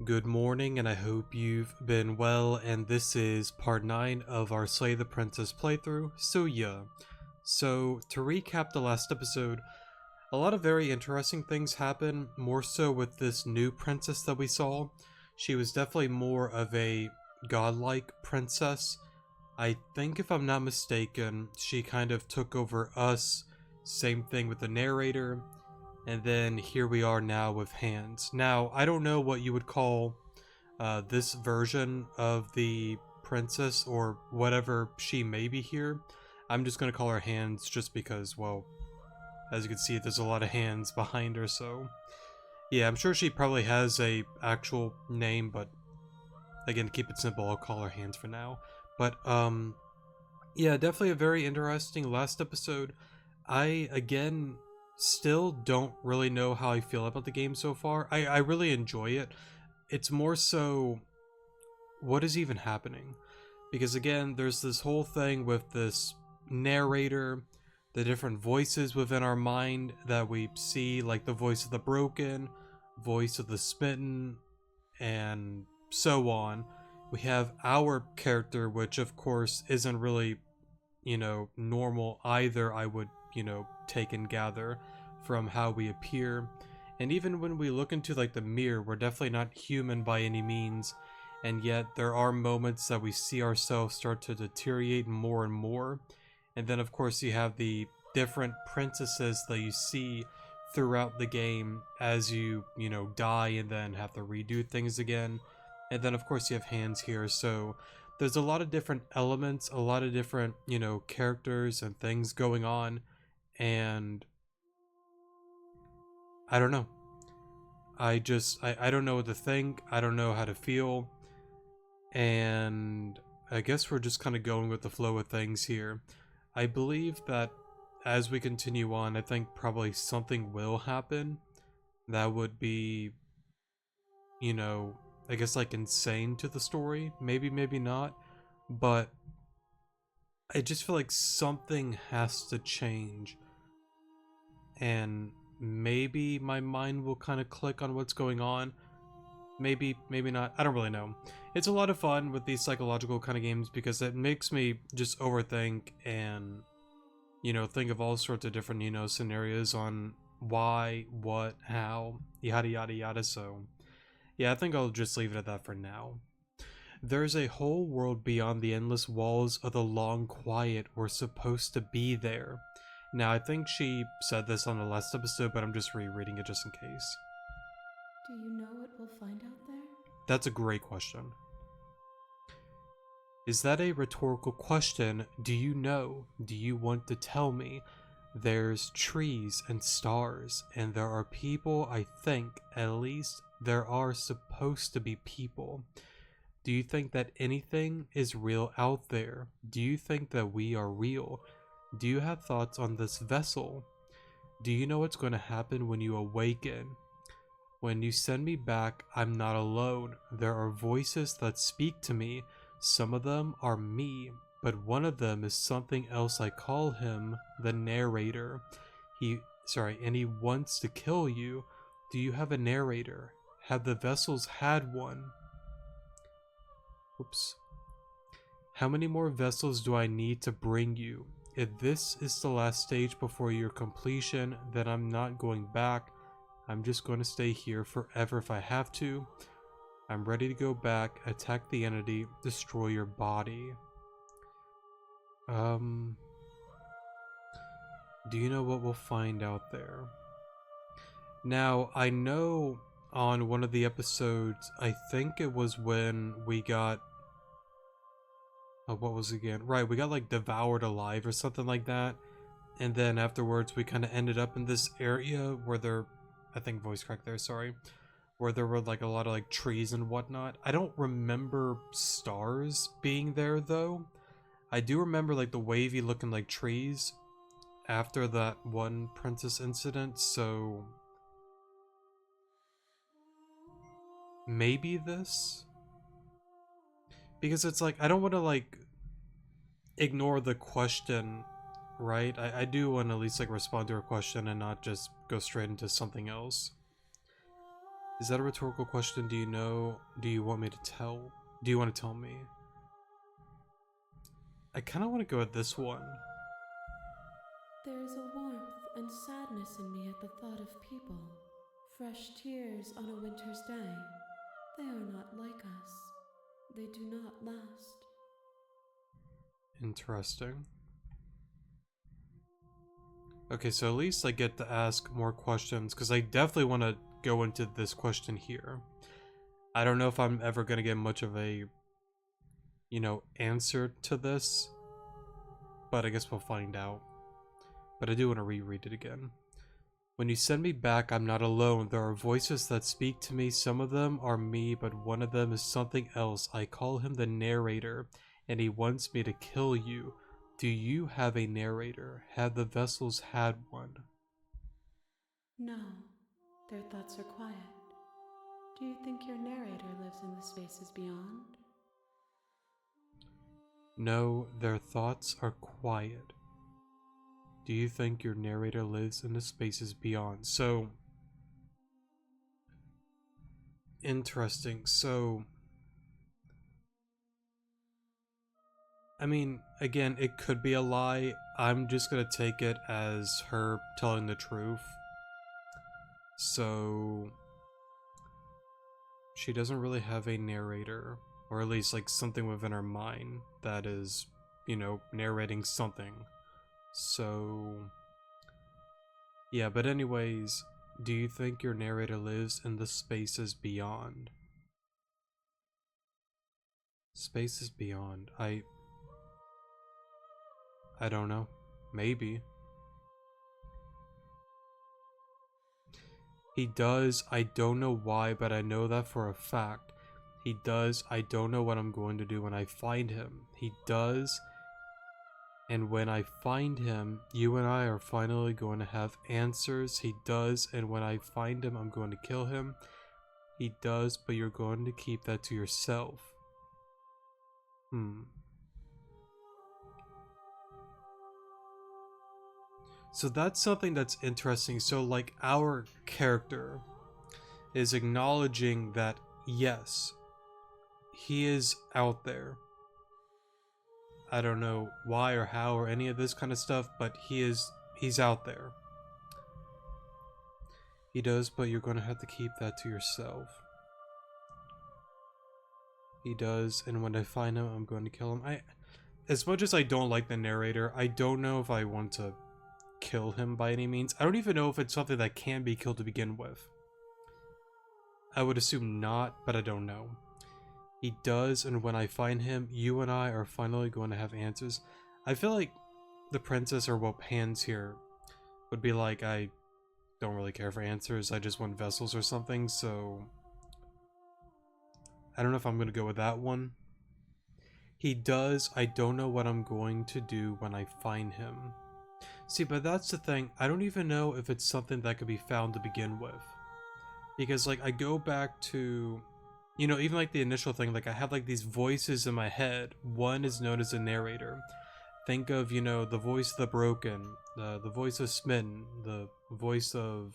Good morning, and I hope you've been well, and this is part 9 of our Slay the Princess playthrough. So to recap the last episode, a lot of very interesting things happen, more so with this new princess that we saw. She was definitely more of a godlike princess. I think, if I'm not mistaken, she kind of took over us. Same thing with the narrator. And then here we are now with Hands. Now, I don't know what you would call this version of the princess or whatever she may be here. I'm just going to call her Hands just because, well, as you can see, there's a lot of hands behind her, so... Yeah, I'm sure she probably has a actual name, but again, to keep it simple, I'll call her Hands for now. But, yeah, definitely a very interesting last episode. I, again, still don't really know how I feel about the game so far. I really enjoy it. It's more so, what is even happening? Because again, there's this whole thing with this narrator, the different voices within our mind that we see, like the voice of the broken, voice of the smitten, and so on. We have our character, which of course isn't really, normal either, I would, take and gather from how we appear. And even when we look into like the mirror, we're definitely not human by any means. And yet there are moments that we see ourselves start to deteriorate more and more. And then of course you have the different princesses that you see throughout the game as you, die and then have to redo things again. And then of course you have Hands here, so there's a lot of different elements, a lot of different, characters and things going on, and I don't know. I don't know what to think. I don't know how to feel. And I guess we're just kind of going with the flow of things here. I believe that as we continue on, I think probably something will happen that would be, I guess like insane to the story. Maybe, maybe not. But I just feel like something has to change. And maybe my mind will kind of click on what's going on. Maybe, maybe not. I don't really know. It's a lot of fun with these psychological kind of games because it makes me just overthink and, think of all sorts of different, scenarios on why, what, how, yada yada yada. So, yeah, I think I'll just leave it at that for now. There's a whole world beyond the endless walls of the long quiet we're supposed to be there. Now, I think she said this on the last episode, but I'm just rereading it just in case. Do you know what we'll find out there? That's a great question. Is that a rhetorical question? Do you know? Do you want to tell me? There's trees and stars, and there are people, I think, at least there are supposed to be people. Do you think that anything is real out there? Do you think that we are real? Do you have thoughts on this vessel? Do you know what's going to happen when you awaken? When you send me back, I'm not alone. There are voices that speak to me. Some of them are me, but one of them is something else. I call him the narrator. And he wants to kill you. Do you have a narrator? Have the vessels had one? Oops. How many more vessels do I need to bring you? If this is the last stage before your completion, then I'm not going back. I'm just going to stay here forever if I have to. I'm ready to go back, attack the entity, destroy your body. Do you know what we'll find out there? Now, I know on one of the episodes, I think it was when we got... what was it again? Right, we got like devoured alive or something like that. And then afterwards, we kind of ended up in this area where there... I think voice crack there, sorry. Where there were like a lot of like trees and whatnot. I don't remember stars being there though. I do remember like the wavy looking like trees after that one princess incident, so maybe this? Because it's like, I don't want to like ignore the question, right? I do want to at least like respond to her question and not just go straight into something else. Is that a rhetorical question? Do you know? Do you want me to tell? Do you want to tell me? I kind of want to go with this one. There is a warmth and sadness in me at the thought of people. Fresh tears on a winter's day. They are not like us. They do not last. Interesting. Okay, so at least I get to ask more questions, because I definitely want to go into this question here. I don't know if I'm ever going to get much of a, answer to this, but I guess we'll find out. But I do want to reread it again. When you send me back, I'm not alone. There are voices that speak to me. Some of them are me, but one of them is something else. I call him the narrator, and he wants me to kill you. Do you have a narrator? Have the vessels had one? No, their thoughts are quiet. Do you think your narrator lives in the spaces beyond? No, their thoughts are quiet. Do you think your narrator lives in the spaces beyond? So, interesting. So, I mean, again, it could be a lie. I'm just gonna take it as her telling the truth. So, she doesn't really have a narrator, or at least like something within her mind that is, narrating something. So, yeah, but anyways, do you think your narrator lives in the spaces beyond? Spaces beyond. I don't know. Maybe. He does. I don't know why, but I know that for a fact. He does. I don't know what I'm going to do when I find him. He does. And when I find him, you and I are finally going to have answers. He does. And when I find him, I'm going to kill him. He does, but you're going to keep that to yourself. So that's something that's interesting. So like our character is acknowledging that yes, he is out there. I don't know why or how or any of this kind of stuff, but he's out there. He does, but you're going to have to keep that to yourself. He does, and when I find him, I'm going to kill him. As much as I don't like the narrator, I don't know if I want to kill him by any means. I don't even know if it's something that can be killed to begin with. I would assume not, but I don't know. He does, and when I find him, you and I are finally going to have answers. I feel like the princess, or what Pans here, would be like, I don't really care for answers, I just want vessels or something, so I don't know if I'm going to go with that one. He does, I don't know what I'm going to do when I find him. See, but that's the thing, I don't even know if it's something that could be found to begin with. Because, like, I go back to, even like the initial thing, like I have like these voices in my head. One is known as a narrator. Think of, the voice of the broken, the voice of smitten, the voice of,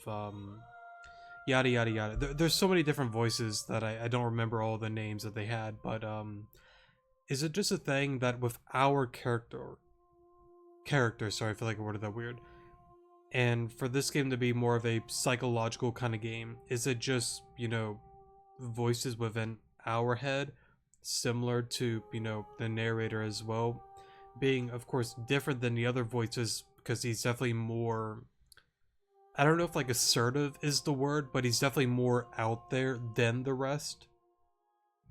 yada yada yada. There's so many different voices that I don't remember all the names that they had, but, is it just a thing that with our character, sorry, I feel like I worded that weird. And for this game to be more of a psychological kind of game, is it just, voices within our head, similar to, the narrator as well, being, of course, different than the other voices, because he's definitely more, I don't know if like assertive is the word, but he's definitely more out there than the rest.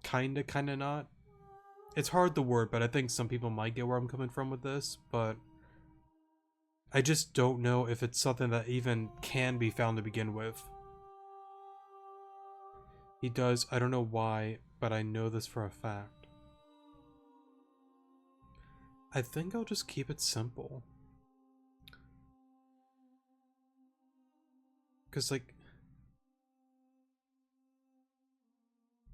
Kinda not. It's hard to word, but I think some people might get where I'm coming from with this, but I just don't know if it's something that even can be found to begin with. He does, I don't know why, but I know this for a fact. I think I'll just keep it simple. Because, like,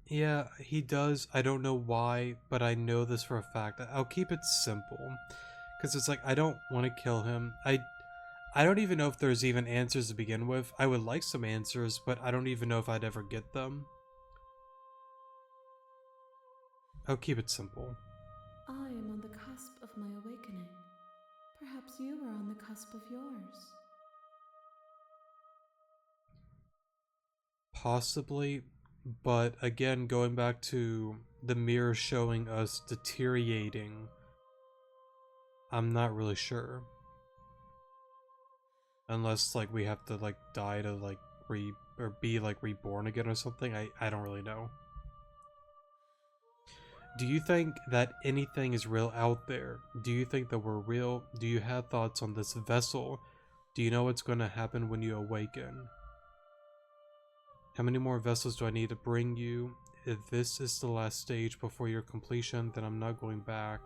yeah, he does, I don't know why, but I know this for a fact. I'll keep it simple. Because it's like, I don't want to kill him. I don't even know if there's even answers to begin with. I would like some answers, but I don't even know if I'd ever get them. I'll keep it simple. I am on the cusp of my awakening. Perhaps you are on the cusp of yours. Possibly, but again, going back to the mirror showing us deteriorating, I'm not really sure. Unless, like, we have to, like, die to, like, be, like, reborn again or something. I don't really know. Do you think that anything is real out there? Do you think that we're real? Do you have thoughts on this vessel? Do you know what's going to happen when you awaken? How many more vessels do I need to bring you? If this is the last stage before your completion, then I'm not going back.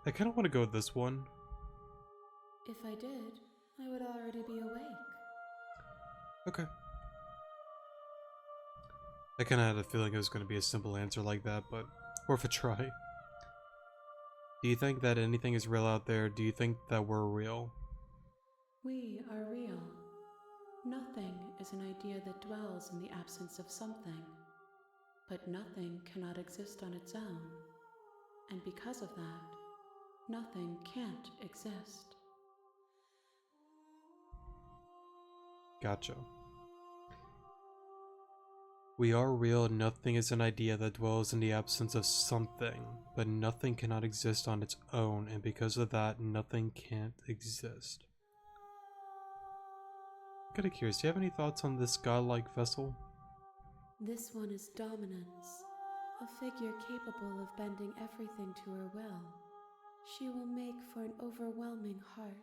I kind of want to go with this one. If I did, I would already be awake. Okay. I kind of had a feeling it was going to be a simple answer like that, but worth a try. Do you think that anything is real out there? Do you think that we're real? We are real. Nothing is an idea that dwells in the absence of something. But nothing cannot exist on its own. And because of that, nothing can't exist. Gotcha. We are real, nothing is an idea that dwells in the absence of something, but nothing cannot exist on its own, and because of that, nothing can't exist. Kinda curious, do you have any thoughts on this godlike vessel? This one is dominance, a figure capable of bending everything to her will. She will make for an overwhelming heart.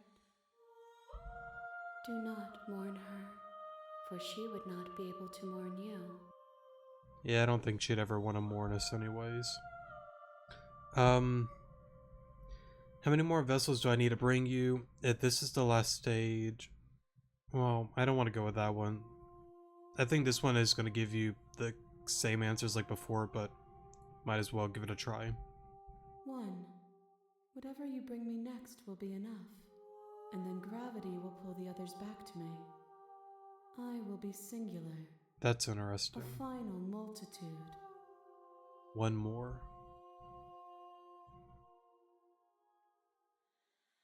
Do not mourn her, for she would not be able to mourn you. Yeah, I don't think she'd ever want to mourn us anyways. How many more vessels do I need to bring you? If this is the last stage... Well, I don't want to go with that one. I think this one is going to give you the same answers like before, but might as well give it a try. 1. Whatever you bring me next will be enough, and then gravity will pull the others back to me. I will be singular. That's interesting. A final multitude. 1 more.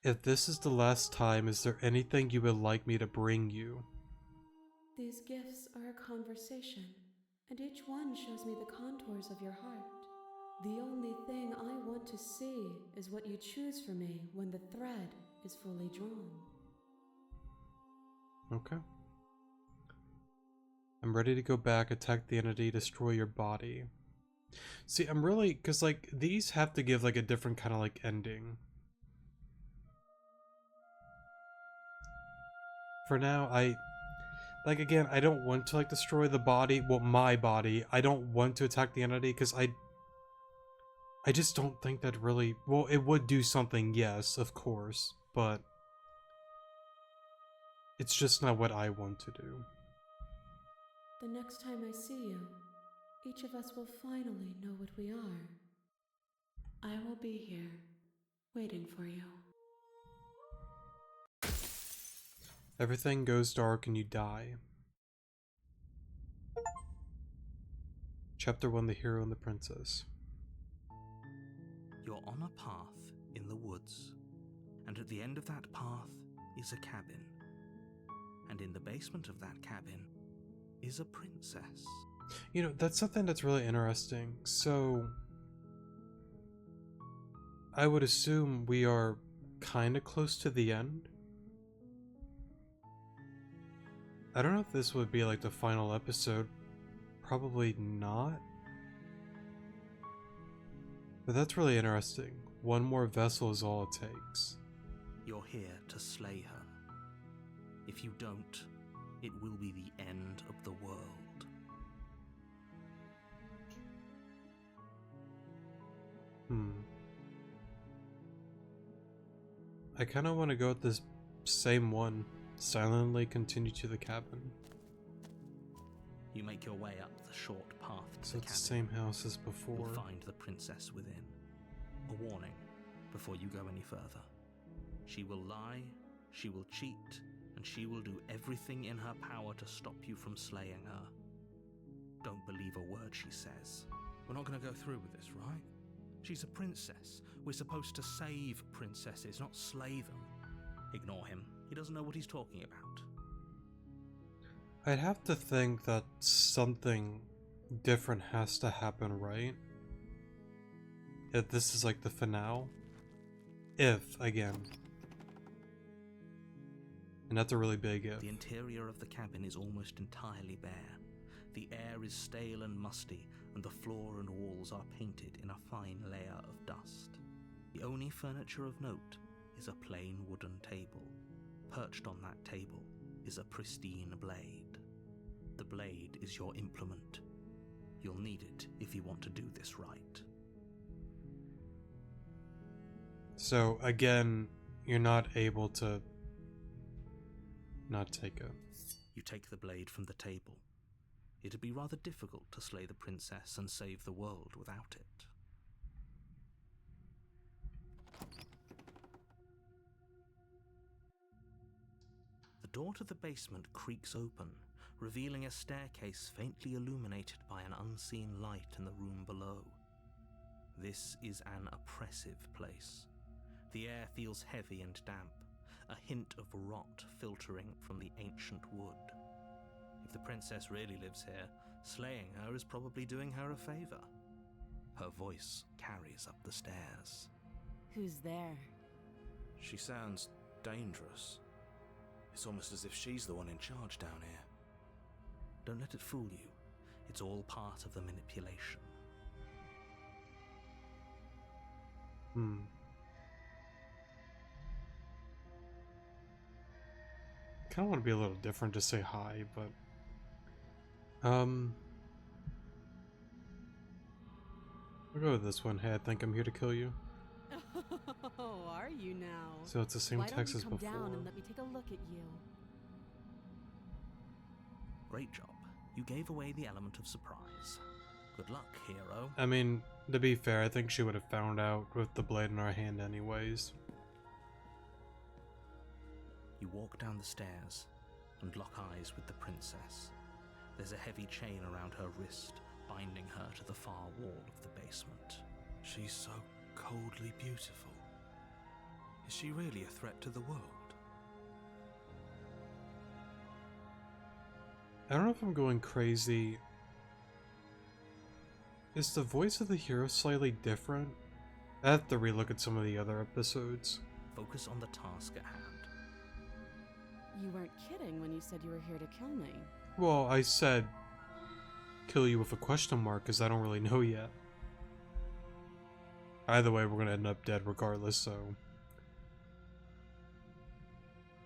If this is the last time, is there anything you would like me to bring you? These gifts are a conversation, and each one shows me the contours of your heart. The only thing I want to see is what you choose for me when the thread is fully drawn. Okay. I'm ready to go back, attack the entity, destroy your body. See, I'm really... Because, like, these have to give, like, a different kind of, like, ending. For now, like, again, I don't want to, like, destroy the body. Well, my body. I don't want to attack the entity, because I just don't think that really... Well, it would do something, yes, of course, but... It's just not what I want to do. The next time I see you, each of us will finally know what we are. I will be here, waiting for you. Everything goes dark and you die. Chapter 1, The Hero and the Princess. You're on a path in the woods, and at the end of that path is a cabin. And in the basement of that cabin is a princess. You know, that's something that's really interesting. So, I would assume we are kind of close to the end. I don't know if this would be like the final episode. Probably not. But that's really interesting. 1 more vessel is all it takes. You're here to slay her. If you don't, it will be the end of the world. I kind of want to go with this same one. Silently continue to the cabin. You make your way up the short path to So the it's the cabin. same house as You'll before. find the princess within. A warning before you go any further. She will lie, she will cheat, and she will do everything in her power to stop you from slaying her. Don't believe a word she says. We're not going to go through with this, right? She's a princess. We're supposed to save princesses, not slay them. Ignore him. He doesn't know what he's talking about. I'd have to think that something different has to happen, right? If this is like the finale. If, again. And that's a really big if. The interior of the cabin is almost entirely bare. The air is stale and musty, and the floor and walls are painted in a fine layer of dust. The only furniture of note is a plain wooden table. Perched on that table is a pristine blade. The blade is your implement. You'll need it if you want to do this right. So, again, you're not able to not take it. You take the blade from the table. It'd be rather difficult to slay the princess and save the world without it. The door to the basement creaks open, revealing a staircase faintly illuminated by an unseen light in the room below. This is an oppressive place. The air feels heavy and damp, a hint of rot filtering from the ancient wood. If the princess really lives here, slaying her is probably doing her a favor. Her voice carries up the stairs. Who's there? She sounds dangerous. It's almost as if she's the one in charge down here. Don't let it fool you. It's all part of the manipulation. Kind of want to be a little different, just say hi, but I'll go with this one. Hey, I think I'm here to kill you. Oh, are you now? So it's the same Why text don't as you come before. down and let me take a look at you? Great job. You gave away the element of surprise. Good luck, hero. I mean, to be fair, I think she would have found out with the blade in her hand anyways. You walk down the stairs and lock eyes with the princess. There's a heavy chain around her wrist, binding her to the far wall of the basement. She's so coldly beautiful. Is she really a threat to the world? I don't know if I'm going crazy. Is the voice of the hero slightly different? I have to relook at some of the other episodes. Focus on the task at hand. You weren't kidding when you said you were here to kill me. Well, I said kill you with a question mark because I don't really know yet. Either way, we're gonna end up dead regardless, so...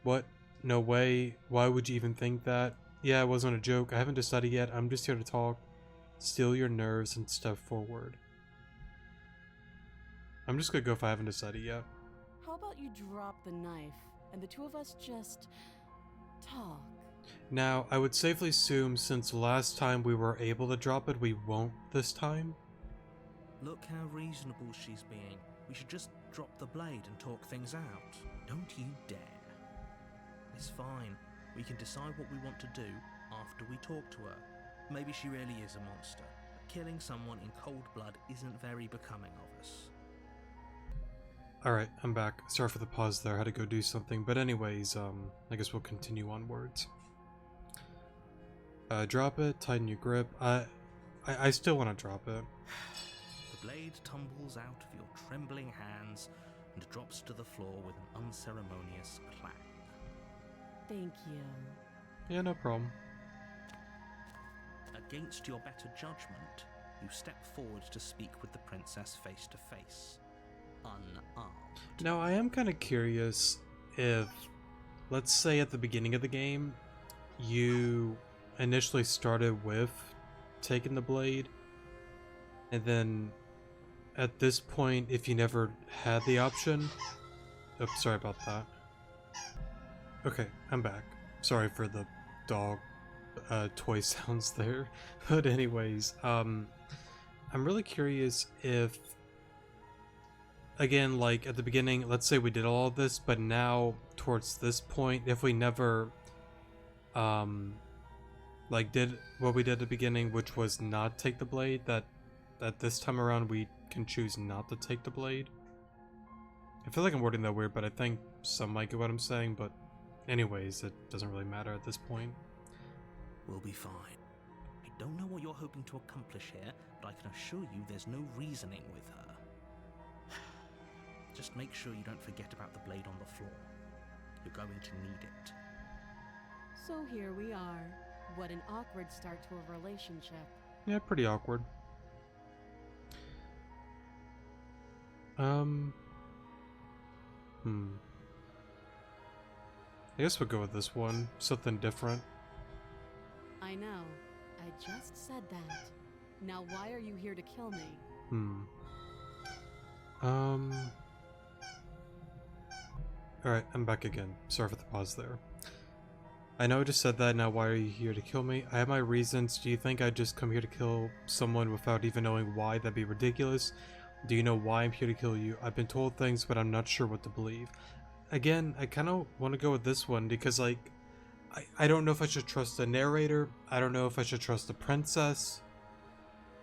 What? No way. Why would you even think that? Yeah, it wasn't a joke. I haven't decided yet. I'm just here to talk. Still your nerves and step forward. I'm just gonna go if I haven't decided yet. How about you drop the knife and the two of us just talk? Now, I would safely assume since last time we were able to drop it, we won't this time. Look how reasonable she's being. We should just drop the blade and talk things out. Don't you dare. It's fine. We can decide what we want to do after we talk to her. Maybe she really is a monster, but killing someone in cold blood isn't very becoming of us. Alright, I'm back. Sorry for the pause there. I had to go do something. But anyways, I guess we'll continue onwards. Drop it, tighten your grip. I still want to drop it. The blade tumbles out of your trembling hands and drops to the floor with an unceremonious clang. Thank you. Yeah, no problem. Against your better judgment, you step forward to speak with the princess face to face, unarmed. Now, I am kind of curious if, let's say at the beginning of the game, you initially started with taking the blade, and then at this point, if you never had the option... Oops, sorry about that. Okay, I'm back. Sorry for the dog toy sounds there. But anyways, I'm really curious if, again, like at the beginning, let's say we did all of this, but now towards this point, if we never like did what we did at the beginning, which was not take the blade, that this time around we can choose not to take the blade. I feel like I'm wording that weird, but I think some might get what I'm saying, but anyways, it doesn't really matter at this point. We'll be fine. I don't know what you're hoping to accomplish here, but I can assure you there's no reasoning with her. Just make sure you don't forget about the blade on the floor. You're going to need it. So here we are. What an awkward start to a relationship. Yeah, pretty awkward. I guess we'll go with this one. Something different. I know. I just said that. Now why are you here to kill me? Alright, I'm back again. Sorry for the pause there. I know I just said that, now why are you here to kill me? I have my reasons. Do you think I'd just come here to kill someone without even knowing why? That'd be ridiculous. Do you know why I'm here to kill you? I've been told things, but I'm not sure what to believe. Again, I kind of want to go with this one because, like, I don't know if I should trust the narrator. I don't know if I should trust the princess.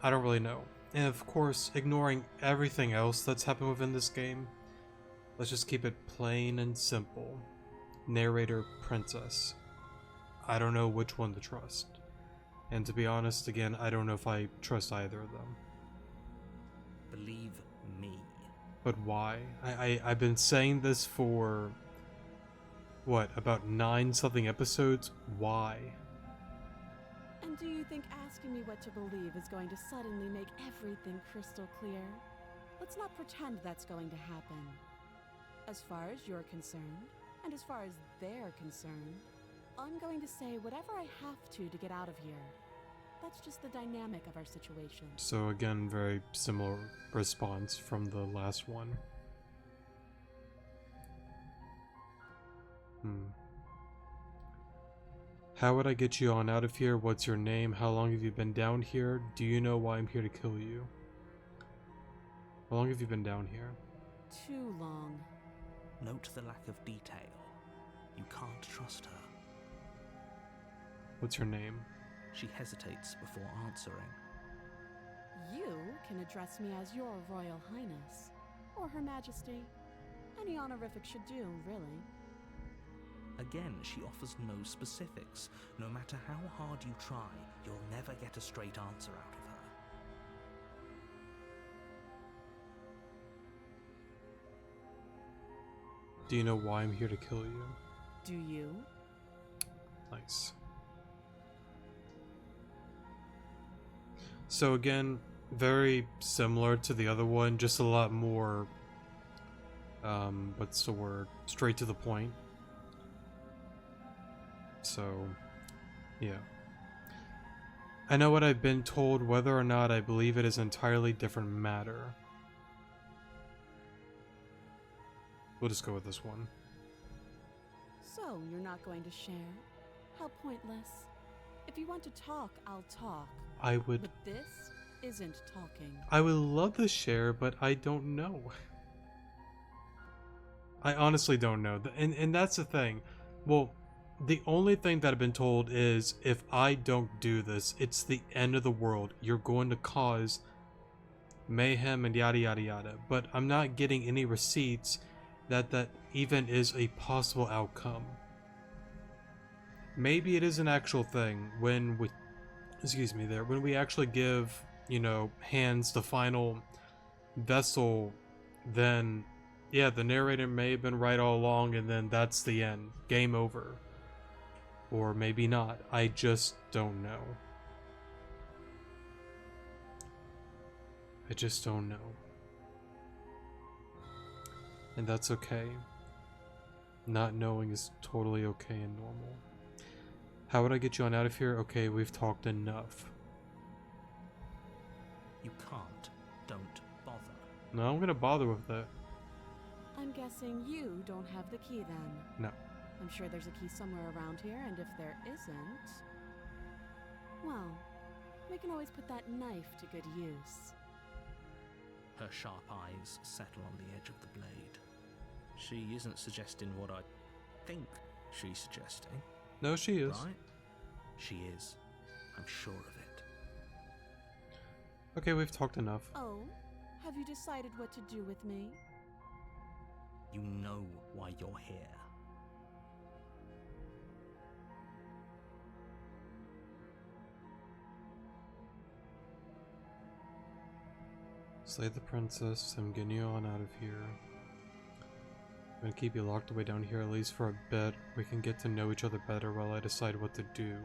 I don't really know. And of course, ignoring everything else that's happened within this game, let's just keep it plain and simple. Narrator, princess. I don't know which one to trust. And to be honest, again, I don't know if I trust either of them. Believe me. But why? I've been saying this for, what, about 9-something episodes? Why? And do you think asking me what to believe is going to suddenly make everything crystal clear? Let's not pretend that's going to happen. As far as you're concerned, and as far as they're concerned, I'm going to say whatever I have to get out of here. That's just the dynamic of our situation. So again, very similar response from the last one. How would I get you on out of here? What's your name? How long have you been down here? Do you know why I'm here to kill you? How long have you been down here? Too long. Note the lack of detail. You can't trust her. What's your name? She hesitates before answering. You can address me as your Royal Highness, or Her Majesty. Any honorific should do, really. Again, she offers no specifics. No matter how hard you try, you'll never get a straight answer out of her. Do you know why I'm here to kill you? Do you? Nice. So again, very similar to the other one, just a lot more, what's the word? Straight to the point. So, yeah. I know what I've been told, whether or not I believe it is an entirely different matter. We'll just go with this one. So, you're not going to share? How pointless. If you want to talk, I'll talk. I would... But this isn't talking. I would love to share, but I don't know. I honestly don't know. And that's the thing. Well, the only thing that I've been told is if I don't do this, it's the end of the world. You're going to cause mayhem and yada yada yada. But I'm not getting any receipts that even is a possible outcome. Maybe it is an actual thing when we, excuse me there, when we actually give, you know, Hands the final vessel, then yeah, the narrator may have been right all along and then that's the end. Game over. Or maybe not. I just don't know. I just don't know. And that's okay. Not knowing is totally okay and normal. How would I get you on out of here? Okay, we've talked enough. You can't. Don't bother. No, I'm gonna bother with that. I'm guessing you don't have the key then. No. I'm sure there's a key somewhere around here, and if there isn't... Well, we can always put that knife to good use. Her sharp eyes settle on the edge of the blade. She isn't suggesting what I think she's suggesting. No, she is. Right? She is. I'm sure of it. Okay, we've talked enough. Oh, have you decided what to do with me? You know why you're here. Slay the princess. I'm getting you on out of here. I'm gonna keep you locked away down here at least for a bit. We can get to know each other better while I decide what to do.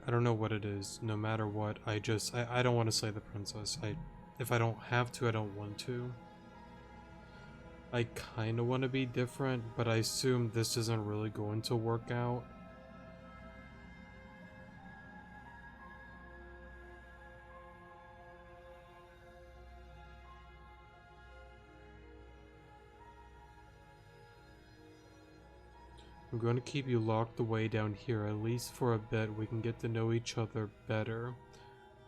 I don't know what it is. No matter what, I don't want to slay the princess. If I don't have to, I don't want to. I kind of want to be different, but I assume this isn't really going to work out. I'm going to keep you locked away down here, at least for a bit. We can get to know each other better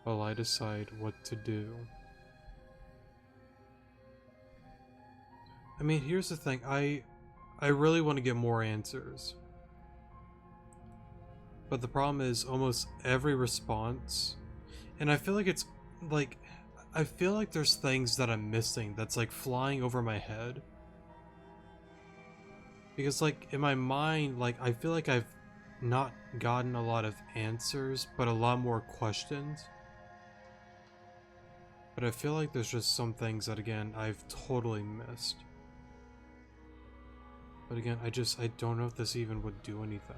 while I decide what to do. I mean, here's the thing. I really want to get more answers. But the problem is almost every response, and I feel like it's like, I feel like there's things that I'm missing that's like flying over my head. Because like in my mind, like I feel like I've not gotten a lot of answers, but a lot more questions. But I feel like there's just some things that again, I've totally missed. But again, I don't know if this even would do anything.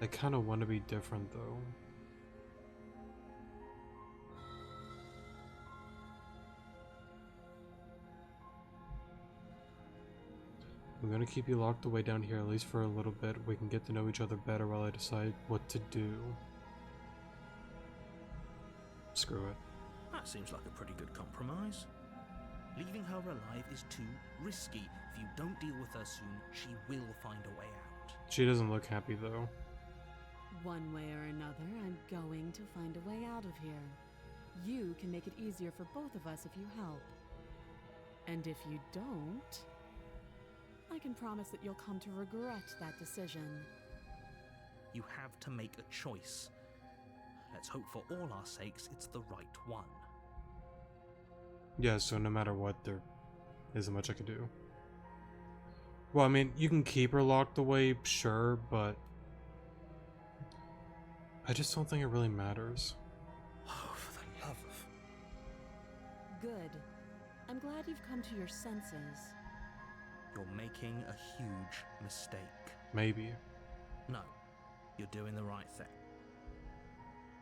I kind of want to be different though. I'm gonna keep you locked away down here at least for a little bit. We can get to know each other better while I decide what to do. Screw it. That seems like a pretty good compromise. Leaving her alive is too risky. If you don't deal with her soon, she will find a way out. She doesn't look happy though. One way or another, I'm going to find a way out of here. You can make it easier for both of us if you help. And if you don't, I can promise that you'll come to regret that decision. You have to make a choice. Let's hope for all our sakes it's the right one. Yeah, so no matter what, there isn't much I can do. Well, I mean, you can keep her locked away, sure, but I just don't think it really matters. Oh, for the love of... Good. I'm glad you've come to your senses. You're making a huge mistake. Maybe. No, you're doing the right thing.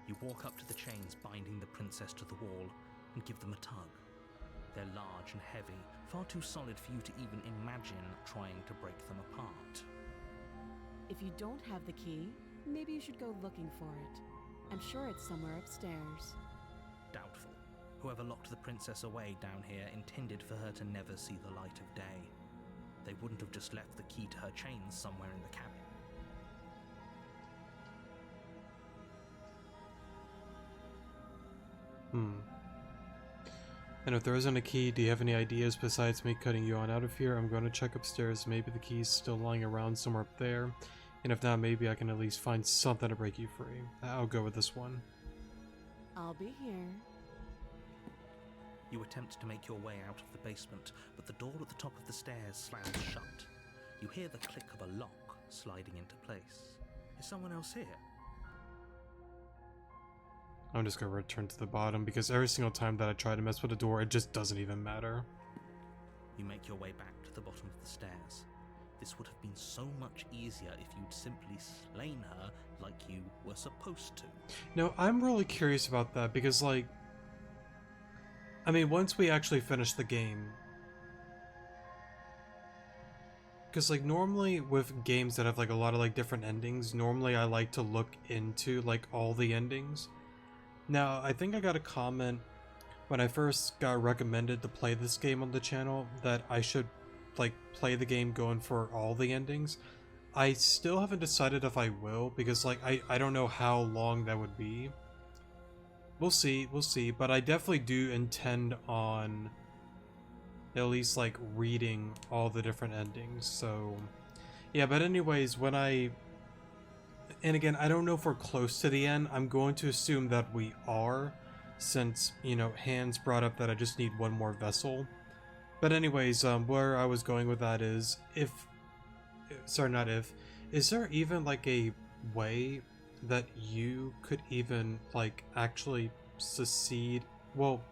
You walk up to the chains binding the princess to the wall and give them a tug. They're large and heavy, far too solid for you to even imagine trying to break them apart. If you don't have the key, maybe you should go looking for it. I'm sure it's somewhere upstairs. Doubtful. Whoever locked the princess away down here intended for her to never see the light of day. They wouldn't have just left the key to her chains somewhere in the cabin. And if there isn't a key, do you have any ideas besides me cutting you on out of here? I'm going to check upstairs. Maybe the key's still lying around somewhere up there. And if not, maybe I can at least find something to break you free. I'll go with this one. I'll be here. You attempt to make your way out of the basement, but the door at the top of the stairs slams shut. You hear the click of a lock sliding into place. Is someone else here? I'm just gonna return to the bottom because every single time that I try to mess with the door, it just doesn't even matter. You make your way back to the bottom of the stairs. This would have been so much easier if you'd simply slain her like you were supposed to. No, I'm really curious about that because, like, I mean, once we actually finish the game, because, like, normally with games that have, like, a lot of, like, different endings, normally I like to look into, like, all the endings. Now, I think I got a comment when I first got recommended to play this game on the channel that I should, like, play the game going for all the endings. I still haven't decided if I will, because, like, I don't know how long that would be. We'll see, but I definitely do intend on at least, like, reading all the different endings, so... Yeah, but anyways, when I... And again, I don't know if we're close to the end. I'm going to assume that we are, since, you know, Hans brought up that I just need one more vessel. But anyways, where I was going with that is, if... Sorry, not if. Is there even, like, a way that you could even, like, actually succeed? Well...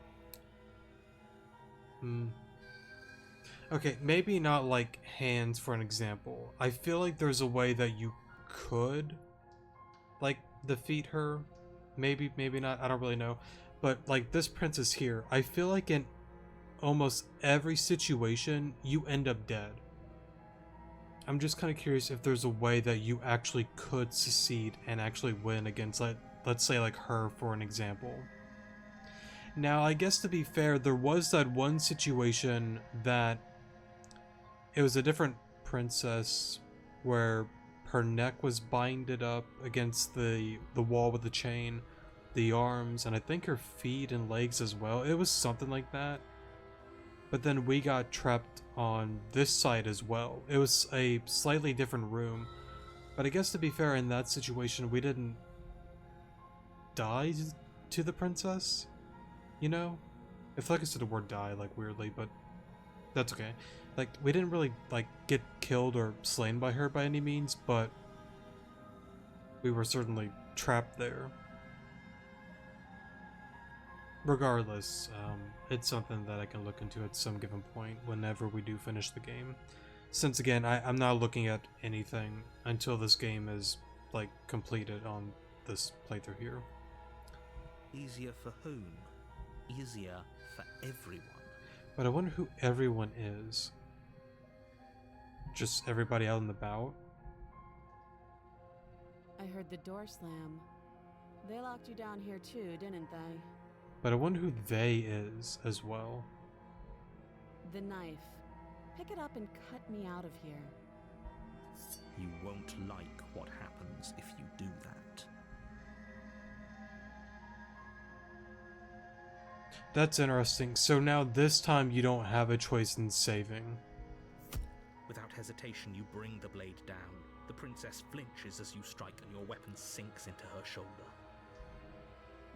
Okay, maybe not like Hans for an example. I feel like there's a way that you could, like, defeat her. Maybe, maybe not, I don't really know. But, like, this princess here, I feel like in almost every situation, you end up dead. I'm just kind of curious if there's a way that you actually could succeed and actually win against, let's say, like, her for an example. Now, I guess to be fair, there was that one situation that it was a different princess where her neck was binded up against the wall with the chain, the arms, and I think her feet and legs as well. It was something like that. But then we got trapped on this side as well. It was a slightly different room. But I guess to be fair, in that situation, we didn't die to the princess, you know? I feel like I said the word die, like, weirdly, but that's okay. Like, we didn't really, like, get killed or slain by her by any means, but we were certainly trapped there. Regardless, it's something that I can look into at some given point whenever we do finish the game. Since, again, I'm not looking at anything until this game is, like, completed on this playthrough here. Easier for whom? Easier for everyone. But I wonder who everyone is. Just everybody out and about? I heard the door slam. They locked you down here too, didn't they? But I wonder who they is as well. The knife. Pick it up and cut me out of here. You won't like what happens if you do that. That's interesting. So now this time you don't have a choice in saving. Without hesitation, you bring the blade down. The princess flinches as you strike and your weapon sinks into her shoulder.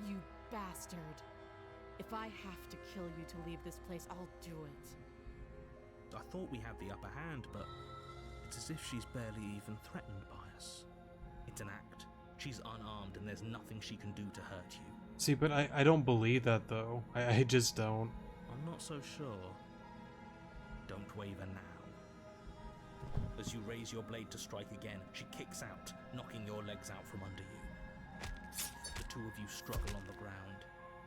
You bastard. If I have to kill you to leave this place, I'll do it. I thought we had the upper hand, but it's as if she's barely even threatened by us. It's an act. She's unarmed and there's nothing she can do to hurt you. See, but I don't believe that, though. I just don't. I'm not so sure. Don't waver now. As you raise your blade to strike again, she kicks out, knocking your legs out from under you. The two of you struggle on the ground.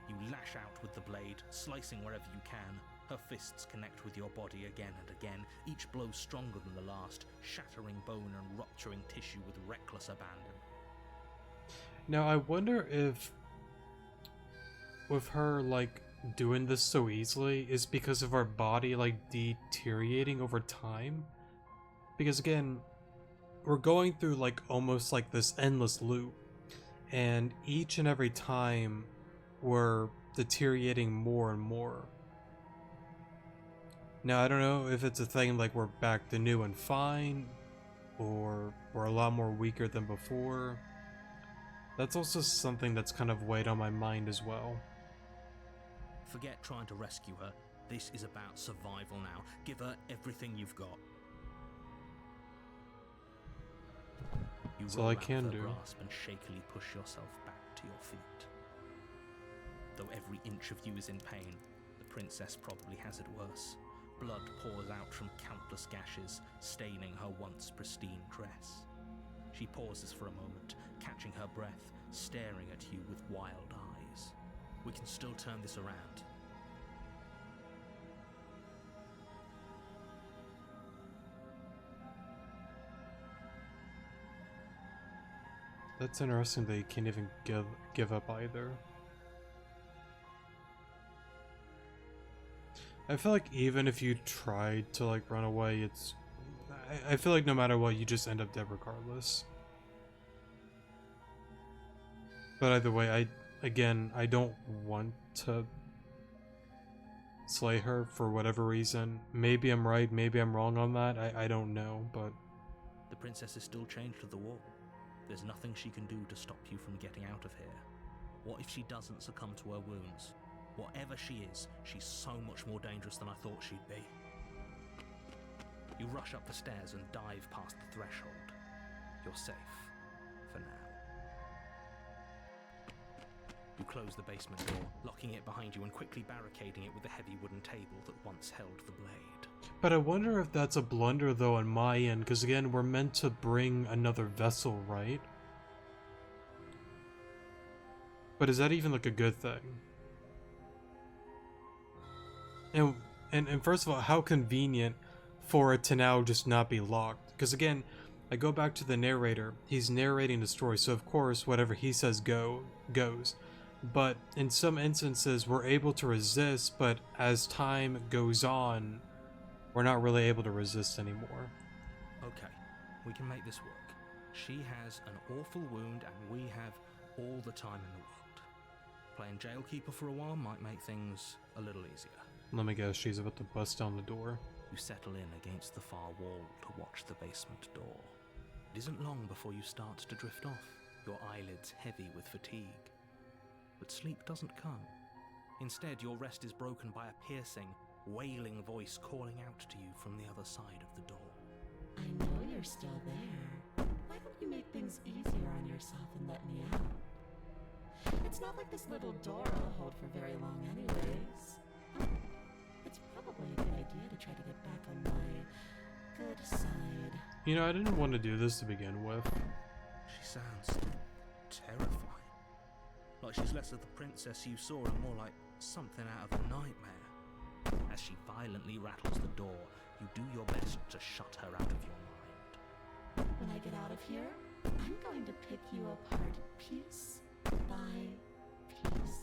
You lash out with the blade, slicing wherever you can. Her fists connect with your body again and again, each blow stronger than the last, shattering bone and rupturing tissue with reckless abandon. Now, I wonder if with her, like, doing this so easily is because of our body, like, deteriorating over time. Because, again, we're going through, like, almost like this endless loop. And each and every time we're deteriorating more and more. Now, I don't know if it's a thing like we're back to new and fine, or we're a lot more weaker than before. That's also something that's kind of weighed on my mind as well. Forget trying to rescue her. This is about survival now. Give her everything you've got. You That's all roll I out can of her do. grasp and shakily push yourself back to your feet. Though every inch of you is in pain, the princess probably has it worse. Blood pours out from countless gashes, staining her once pristine dress. She pauses for a moment, catching her breath, staring at you with wild eyes. We can still turn this around. That's interesting that you can't even give up either. I feel like even if you tried to like run away, I feel like no matter what, you just end up dead regardless. But either way, I don't want to slay her for whatever reason. Maybe I'm right, maybe I'm wrong on that. I don't know, but The princess is still chained to the wall. There's nothing she can do to stop you from getting out of here. What if she doesn't succumb to her wounds? Whatever she is, she's so much more dangerous than I thought she'd be. You rush up the stairs and dive past the threshold. You're safe. For now. You close the basement door, locking it behind you and quickly barricading it with the heavy wooden table that once held the blade. But I wonder if that's a blunder though on my end, because again, we're meant to bring another vessel, right? But is that even like a good thing? And first of all, how convenient for it to now just not be locked. Because again, I go back to the narrator. He's narrating the story, so of course whatever he says goes. But in some instances, we're able to resist, but as time goes on, we're not really able to resist anymore. Okay, we can make this work. She has an awful wound and we have all the time in the world. Playing jailkeeper for a while might make things a little easier. Let me guess, she's about to bust down the door. You settle in against the far wall to watch the basement door. It isn't long before you start to drift off, your eyelids heavy with fatigue. But sleep doesn't come. Instead, your rest is broken by a piercing, wailing voice calling out to you from the other side of the door. I know you're still there. Why don't you make things easier on yourself and let me out? It's not like this little door will hold for very long anyways. It's probably a good idea to try to get back on my good side. You know, I didn't want to do this to begin with. She sounds terrifying. Like she's less of the princess you saw and more like something out of a nightmare. As she violently rattles the door, you do your best to shut her out of your mind. When I get out of here, I'm going to pick you apart piece by piece.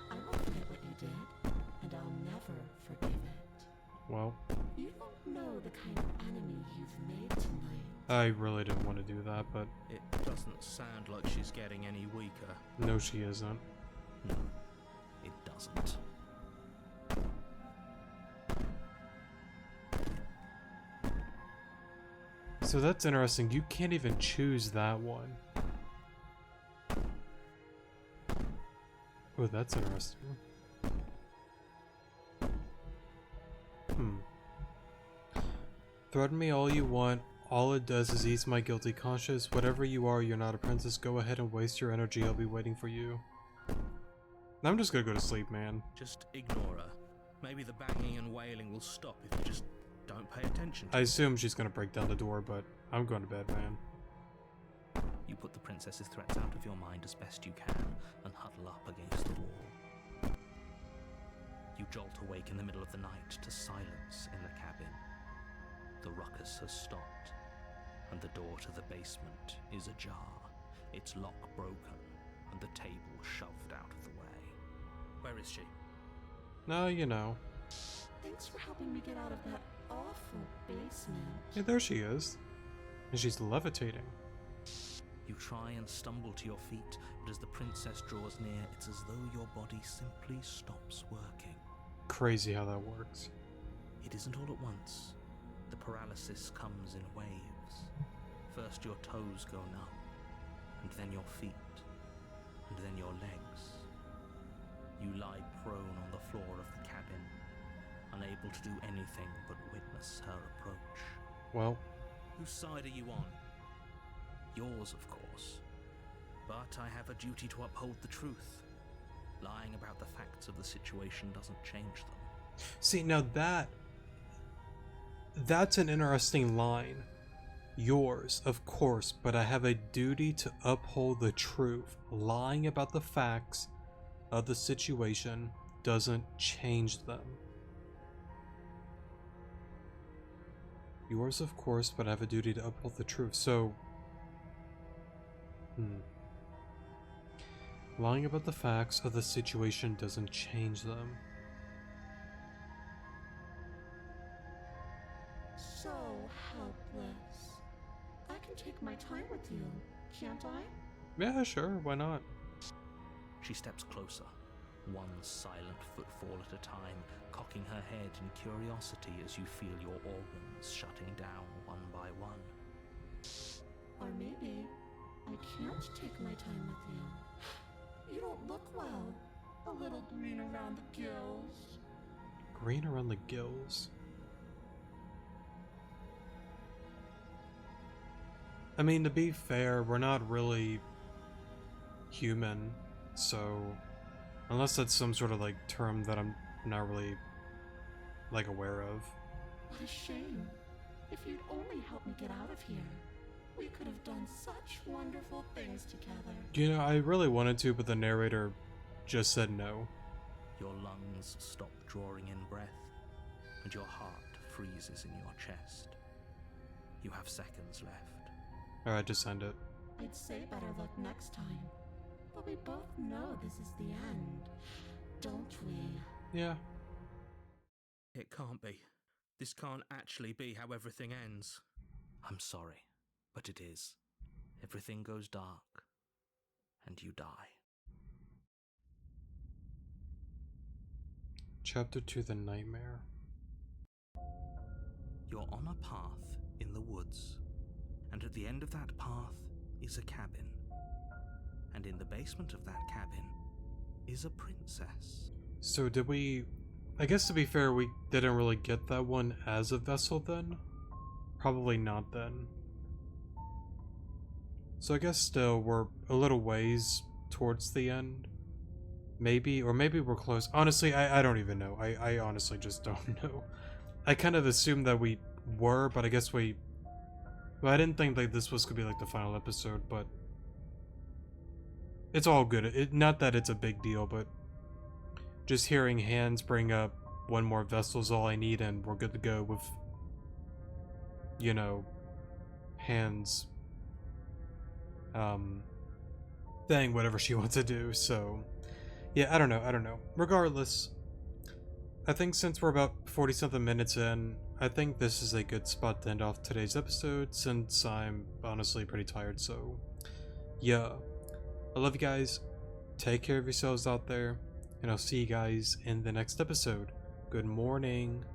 I won't forget what you did, and I'll never forgive it. Well, You don't know the kind of enemy you've made tonight. I really didn't want to do that, but It doesn't sound like she's getting any weaker. no, she isn't. No, it doesn't. So that's interesting. You can't even choose that one. Oh, that's interesting. Threaten me all you want. All it does is ease my guilty conscience. Whatever you are, you're not a princess. Go ahead and waste your energy. I'll be waiting for you. I'm just gonna go to sleep, man. Just ignore her. Maybe the banging and wailing will stop if you just don't pay attention to I it. assume she's gonna break down the door, but I'm going to bed, man. You put the princess's threats out of your mind as best you can and huddle up against the wall. You jolt awake in the middle of the night to silence in the cabin. The ruckus has stopped, and the door to the basement is ajar, its lock broken, and the table shoved out of the way. Where is she? No, you know. Thanks for helping me get out of that awful basement. Yeah, there she is. And she's levitating. You try and stumble to your feet, but as the princess draws near, it's as though your body simply stops working. Crazy how that works. It isn't all at once. The paralysis comes in waves. First your toes go numb, and then your feet, and then your legs. You lie prone on the floor of the cabin, unable to do anything but witness her approach. Well, Whose side are you on? Yours, of course. But I have a duty to uphold the truth. Lying about the facts of the situation doesn't change them. see, now that that's an interesting line. Yours, of course, but I have a duty to uphold the truth. Lying about the facts of the situation doesn't change them. Yours, of course, but I have a duty to uphold the truth. So, lying about the facts of the situation doesn't change them. So helpless. I can take my time with you, can't I? Yeah, sure, why not? She steps closer, one silent footfall at a time, cocking her head in curiosity as you feel your organs shutting down one by one. Or maybe I can't take my time with you. You don't look well. A little green around the gills. Green around the gills? I mean, to be fair, we're not really human, so unless that's some sort of like term that I'm not really like aware of. What a shame. If you'd only helped me get out of here, we could have done such wonderful things together. You know, I really wanted to, but the narrator just said no. Your lungs stop drawing in breath, and your heart freezes in your chest. You have seconds left. Alright, just end it. I'd say better luck next time. But we both know this is the end, don't we? Yeah. It can't be. This can't actually be how everything ends. I'm sorry, but it is. Everything goes dark, and you die. Chapter 2, The Nightmare. You're on a path in the woods, and at the end of that path is a cabin. And in the basement of that cabin is a princess. So did we... I guess to be fair, we didn't really get that one as a vessel then? Probably not then. So I guess still we're a little ways towards the end. Maybe, or maybe we're close. Honestly, I don't even know. I honestly just don't know. I kind of assumed that we were, but I guess we... Well, I didn't think that this was going to be like the final episode, but... It's all good. Not that it's a big deal, but... Just hearing Hans bring up one more vessel's all I need and we're good to go with... You know... Hans... Saying whatever she wants to do, so... Yeah, I don't know. Regardless, I think since we're about 40-something minutes in, I think this is a good spot to end off today's episode, since I'm honestly pretty tired, so... Yeah. I love you guys, take care of yourselves out there, and I'll see you guys in the next episode. Good morning.